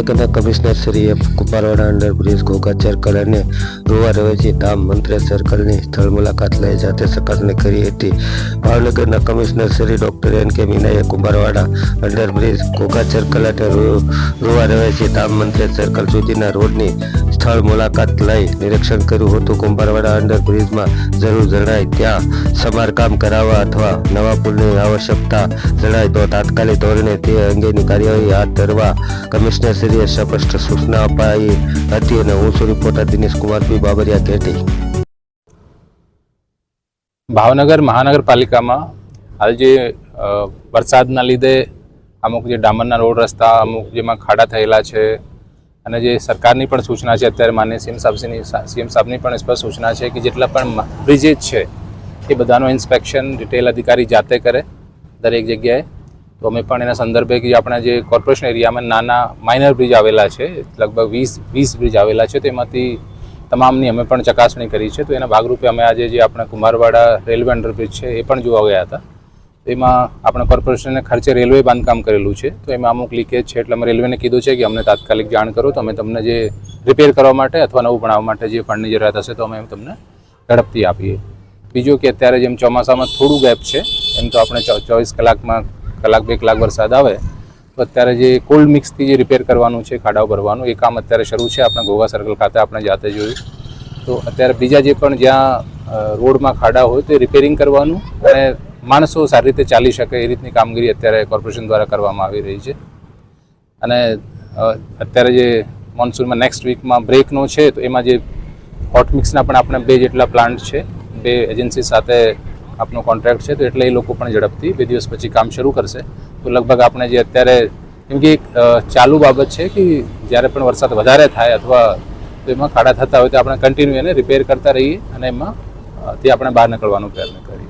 ભાવનગરના commissioner Shri F Kumbharwada under bridge Ghogha circle અને રોવા રવેચી ધામ મંત્રી સર્કલની સ્થળ મુલાકાત લઈ જાતે ચકાસણી કરી હતી। ભાવનગરના commissioner Shri doctor N K મીનાએ કુંભારવાડા અંડરબ્રિજ ઘોઘા સર્કલ અને રોવા રવેચી ધામ મંત્રી સર્કલ સુધીના રોડની સ્થળ મુલાકાત લઈ નિરીક્ષણ કર્યું હતું। કુંભારવાડા અંડરબ્રિજમાં જરૂર જણાય ત્યાં સમારકામ કરાવવા અથવા નવા પુલની આવશ્યકતા જણાય તો તાત્કાલિક ધોરણે તે અંગેની કાર્યવાહી હાથ ધરવા કમિશનરશ્રીએ સ્પષ્ટ સૂચના અપાઈ હતી અને હું છું રિપોર્ટર દિનેશ કુમાર પી બાબરિયા કેટી। ભાવનગર મહાનગરપાલિકામાં હાલ જે વરસાદના લીધે અમુક જે ડામરના રોડ રસ્તા અમુક જેમાં ખાડા થયેલા છે અને જે સરકારની પણ સૂચના છે, અત્યારે માનનીય સીએમ સાહેબની પણ સ્પષ્ટ સૂચના છે કે જેટલા પણ બ્રિજેજ છે એ બધાનું ઇન્સ્પેક્શન ડિટેલ અધિકારી જાતે કરે દરેક જગ્યાએ। તો અમે પણ એના સંદર્ભે કે આપણા જે કોર્પોરેશન એરિયામાં નાના માઇનર બ્રિજ આવેલા છે, લગભગ 20 બ્રિજ આવેલા છે, તેમાંથી તમામની અમે પણ ચકાસણી કરી છે। તો એના ભાગરૂપે અમે આજે જે આપણા કુંભારવાડા રેલવે અંડરબ્રિજ છે એ પણ જોવા ગયા હતા। એમાં આપણા કોર્પોરેશનને ખર્ચે રેલવે બાંધકામ કરેલું છે, તો એમાં અમુક લીકેજ છે એટલે અમે રેલવેને કીધું છે કે અમને તાત્કાલિક જાણ કરો તો અમે તમને જે રિપેર કરવા માટે અથવા નવું બનાવવા માટે જે ફંડની જરૂરિયાત હશે તો અમે તમને ઝડપથી આપીએ। બીજું કે અત્યારે જેમ ચોમાસામાં થોડું ગેપ છે એમ તો આપણે 24 કલાકમાં કલાક 2 કલાક વરસાદ આવે તો અત્યારે જે કોલ્ડ મિક્સથી જે રિપેર કરવાનું છે, ખાડાઓ ભરવાનું એ કામ અત્યારે શરૂ છે આપણા ઘોઘા સર્કલ ખાતે આપણે જાતે જોયું। તો અત્યારે બીજા જે પણ જ્યાં રોડમાં ખાડા હોય તો રિપેરિંગ કરવાનું અને માણસો સારી રીતે ચાલી શકે એ રીતની કામગીરી અત્યારે કોર્પોરેશન દ્વારા કરવામાં આવી રહી છે। અને અત્યારે જે મોન્સૂનમાં નેક્સ્ટ વીકમાં બ્રેકનો છે તો એમાં જે હોટ મિક્સના પણ આપણે 2 જેટલા પ્લાન્ટ છે, 2 એજન્સી સાથે આપનો કોન્ટ્રાક્ટ છે, તો એટલે એ લોકો પણ ઝડપથી 2 દિવસ પછી કામ શરૂ કરશે। તો લગભગ આપણે જે અત્યારે કેમ કે એક ચાલુ બાબત છે કે જ્યારે પણ વરસાદ વધારે થાય અથવા તો એમાં ખાડા થતા હોય તો આપણે કન્ટિન્યુ એને રિપેર કરતા રહીએ અને એમાં તે આપણે બહાર નીકળવાનો પ્રયત્ન કરીએ।